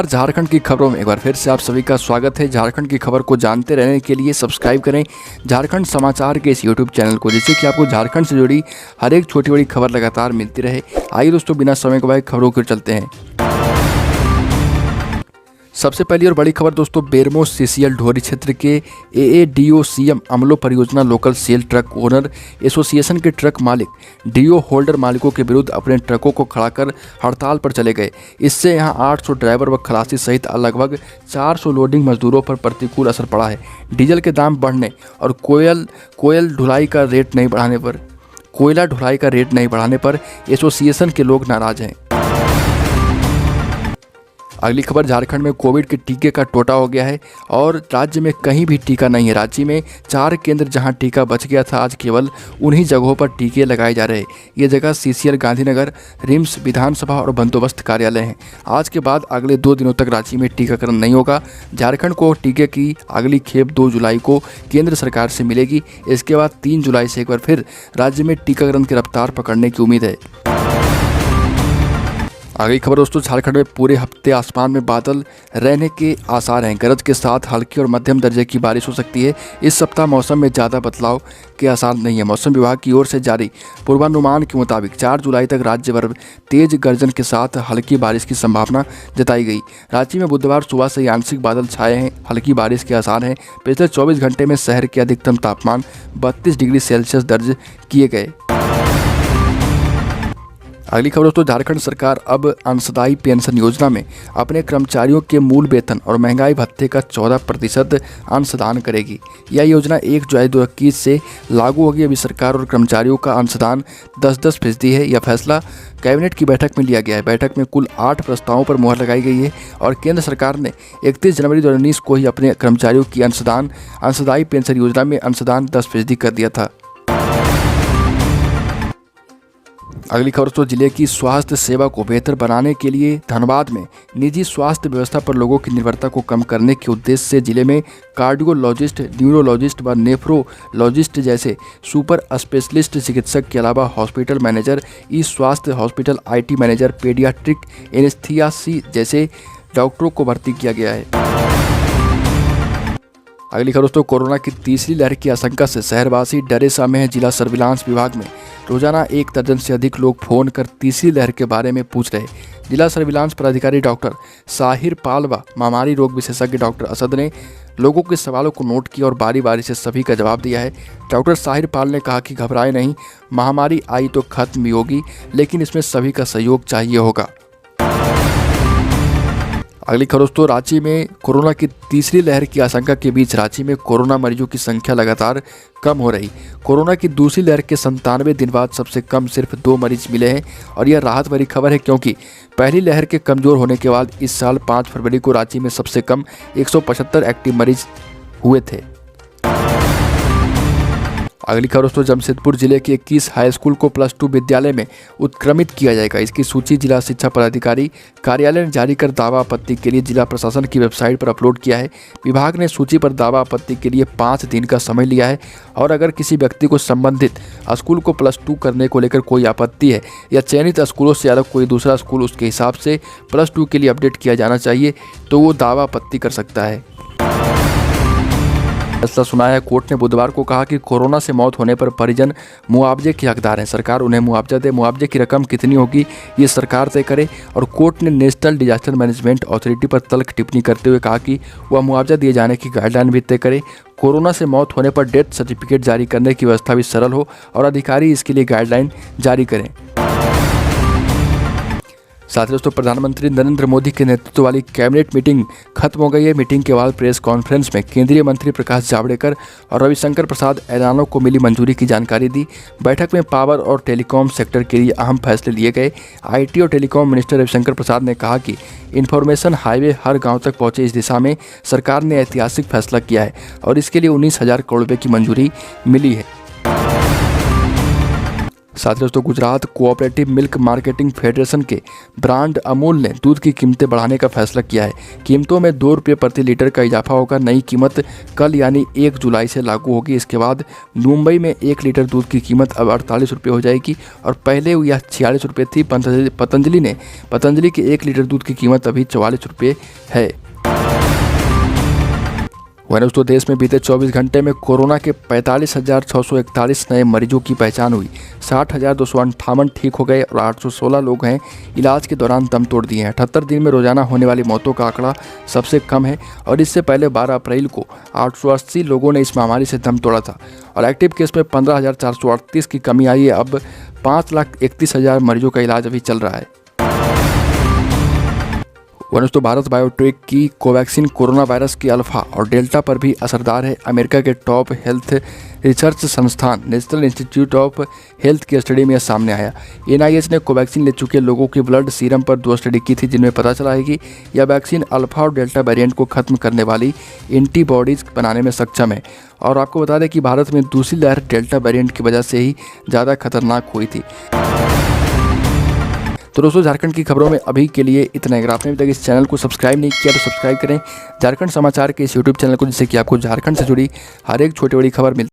झारखंड की खबरों में एक बार फिर से आप सभी का स्वागत है। झारखंड की खबर को जानते रहने के लिए सब्सक्राइब करें झारखंड समाचार के इस यूट्यूब चैनल को, जिससे कि आपको झारखंड से जुड़ी हर एक छोटी बड़ी खबर लगातार मिलती रहे। आइए दोस्तों, बिना समय गवाए खबरों को चलते हैं। सबसे पहली और बड़ी खबर दोस्तों, बेरमो सीसीएल ढोरी क्षेत्र के एएडीओसीएम अमलो परियोजना local cell truck owner association के ट्रक मालिक डीओ होल्डर मालिकों के विरुद्ध अपने ट्रकों को खड़ा कर हड़ताल पर चले गए। इससे यहां 800 ड्राइवर व खलासी सहित लगभग 400 लोडिंग मजदूरों पर प्रतिकूल असर पड़ा है। डीजल के दाम बढ़ने और कोयला ढुलाई का रेट नहीं बढ़ाने पर एसोसिएशन के लोग नाराज हैं। अगली खबर, झारखंड में कोविड के टीके का टोटा हो गया है और राज्य में कहीं भी टीका नहीं है। राज्य में 4 केंद्र जहां टीका बच गया था, आज केवल उन्हीं जगहों पर टीके लगाए जा रहे हैं। ये जगह सीसीएल गांधीनगर, रिम्स, विधानसभा और बंदोबस्त कार्यालय हैं। आज के बाद अगले 2 दिनों तक राज्य में टीकाकरण नहीं होगा। झारखंड को टीके की अगली खेप 2 जुलाई को केंद्र सरकार से मिलेगी। इसके बाद 3 जुलाई से एक बार फिर राज्य में टीकाकरण की रफ्तार पकड़ने की उम्मीद है। आगे खबर दोस्तों, झारखंड में पूरे हफ्ते आसमान में बादल रहने के आसार हैं। गरज के साथ हल्की और मध्यम दर्जे की बारिश हो सकती है। इस सप्ताह मौसम में ज़्यादा बदलाव के आसार नहीं है। मौसम विभाग की ओर से जारी पूर्वानुमान के मुताबिक 4 जुलाई तक राज्य भर तेज गर्जन के साथ हल्की बारिश की संभावना जताई गई। राज्य में बुधवार सुबह से ही आंशिक बादल छाए हैं, हल्की बारिश के आसार हैं। पिछले 24 घंटे में शहर के अधिकतम तापमान 32 डिग्री सेल्सियस दर्ज किए गए। अगली खबर दोस्तों, झारखंड सरकार अब अंशदायी पेंशन योजना में अपने कर्मचारियों के मूल वेतन और महंगाई भत्ते का 14% अंशदान करेगी। यह योजना 1 जुलाई 2021 से लागू होगी। अभी सरकार और कर्मचारियों का अंशदान 10% है। यह फैसला कैबिनेट की बैठक में लिया गया है। बैठक में कुल 8 प्रस्तावों पर मुहर लगाई गई है और केंद्र सरकार ने 31 जनवरी 2019 को ही अपने कर्मचारियों की अंशदायी पेंशन योजना में अंशदान 10% कर दिया था। अगली खबर तो जिले की स्वास्थ्य सेवा को बेहतर बनाने के लिए धनबाद में निजी स्वास्थ्य व्यवस्था पर लोगों की निर्भरता को कम करने के उद्देश्य से जिले में कार्डियोलॉजिस्ट, न्यूरोलॉजिस्ट व नेफ्रोलॉजिस्ट जैसे सुपर स्पेशलिस्ट चिकित्सक के अलावा हॉस्पिटल मैनेजर, ई स्वास्थ्य hospital IT manager, paediatric anaesthesia जैसे डॉक्टरों को भर्ती किया गया है। अगली खबर दोस्तों, कोरोना की तीसरी लहर की आशंका से शहरवासी डरे सा में है। जिला सर्विलांस विभाग में रोजाना 1 दर्जन से अधिक लोग फोन कर तीसरी लहर के बारे में पूछ रहे। जिला सर्विलांस पदाधिकारी डॉक्टर साहिर पाल व महामारी रोग विशेषज्ञ डॉक्टर असद ने लोगों के सवालों को नोट किया और बारी बारी से सभी का जवाब दिया है। डॉक्टर साहिर पाल ने कहा कि घबराए नहीं, महामारी आई तो खत्म भी होगी, लेकिन इसमें सभी का सहयोग चाहिए होगा। अगली खबर दोस्तों, रांची में कोरोना की तीसरी लहर की आशंका के बीच रांची में कोरोना मरीजों की संख्या लगातार कम हो रही। कोरोना की दूसरी लहर के 97 दिन बाद सबसे कम सिर्फ 2 मरीज मिले हैं और यह राहत भरी खबर है, क्योंकि पहली लहर के कमज़ोर होने के बाद इस साल 5 फरवरी को रांची में सबसे कम 175 एक्टिव मरीज हुए थे। अगली खबर दोस्तों, जमशेदपुर जिले के 21 हाई स्कूल को +2 विद्यालय में उत्क्रमित किया जाएगा। इसकी सूची जिला शिक्षा पदाधिकारी कार्यालय ने जारी कर दावा आपत्ति के लिए जिला प्रशासन की वेबसाइट पर अपलोड किया है। विभाग ने सूची पर दावा आपत्ति के लिए 5 दिन का समय लिया है और अगर किसी व्यक्ति को संबंधित स्कूल को +2 करने को लेकर कोई आपत्ति है या चयनित स्कूलों से अलग कोई दूसरा स्कूल उसके हिसाब से +2 के लिए अपडेट किया जाना चाहिए, तो वो दावा आपत्ति कर सकता है। फैसला सुनाया है। कोर्ट ने बुधवार को कहा कि कोरोना से मौत होने पर परिजन मुआवजे के हकदार हैं। सरकार उन्हें मुआवजा दे। मुआवजे की रकम कितनी होगी ये सरकार तय करे। और कोर्ट ने नेशनल डिजास्टर मैनेजमेंट अथॉरिटी पर तल्ख टिप्पणी करते हुए कहा कि वह मुआवजा दिए जाने की गाइडलाइन भी तय करे। कोरोना से मौत होने पर डेथ सर्टिफिकेट जारी करने की व्यवस्था भी सरल हो और अधिकारी इसके लिए गाइडलाइन जारी करें। साथ ही दोस्तों, प्रधानमंत्री नरेंद्र मोदी के नेतृत्व वाली कैबिनेट मीटिंग खत्म हो गई है। मीटिंग के बाद प्रेस कॉन्फ्रेंस में केंद्रीय मंत्री प्रकाश जावड़ेकर और रविशंकर प्रसाद ऐलानों को मिली मंजूरी की जानकारी दी। बैठक में पावर और टेलीकॉम सेक्टर के लिए अहम फैसले लिए गए। IT और टेलीकॉम मिनिस्टर रविशंकर प्रसाद ने कहा कि इंफॉर्मेशन हाईवे हर गाँव तक पहुँचे, इस दिशा में सरकार ने ऐतिहासिक फैसला किया है और इसके लिए 19,000 करोड़ रुपये की मंजूरी मिली है। साथ ही दोस्तों Gujarat cooperative milk marketing federation के ब्रांड अमूल ने दूध की कीमतें बढ़ाने का फैसला किया है। कीमतों में 2 रुपये प्रति लीटर का इजाफा होगा। नई कीमत कल यानी 1 जुलाई से लागू होगी। इसके बाद मुंबई में 1 लीटर दूध की कीमत अब 48 रुपये हो जाएगी और पहले यह 46 रुपये थी। पतंजलि के 1 लीटर दूध की कीमत अभी 44 रुपये है। वहीं दोस्तों देश में बीते 24 घंटे में कोरोना के 45,641 नए मरीजों की पहचान हुई। 60,258 ठीक हो गए और 816 लोग हैं इलाज के दौरान दम तोड़ दिए हैं। 78 दिन में रोजाना होने वाली मौतों का आंकड़ा सबसे कम है और इससे पहले 12 अप्रैल को 880 लोगों ने इस महामारी से दम तोड़ा था और एक्टिव केस में 15,438 की कमी आई है। अब 5,31,000 मरीजों का इलाज अभी चल रहा है। दोस्तों भारत बायोटेक की कोवैक्सीन कोरोना वायरस की अल्फा और डेल्टा पर भी असरदार है। अमेरिका के टॉप हेल्थ रिसर्च संस्थान नेशनल इंस्टीट्यूट ऑफ हेल्थ की स्टडी में सामने आया। NIH ने कोवैक्सीन ले चुके लोगों की ब्लड सीरम पर 2 स्टडी की थी, जिनमें पता चला है कि यह वैक्सीन अल्फा और डेल्टा वेरिएंट को खत्म करने वाली एंटीबॉडीज बनाने में सक्षम है। और आपको बता दें कि भारत में दूसरी लहर डेल्टा वेरिएंट की वजह से ही ज़्यादा खतरनाक हुई थी। तो दोस्तों झारखंड की खबरों में अभी के लिए इतना। अगर आपने अभी तक इस चैनल को सब्सक्राइब नहीं किया तो सब्सक्राइब करें झारखंड समाचार के इस YouTube चैनल को, जिससे कि आपको झारखंड से जुड़ी हर एक छोटी बड़ी खबर मिलती है।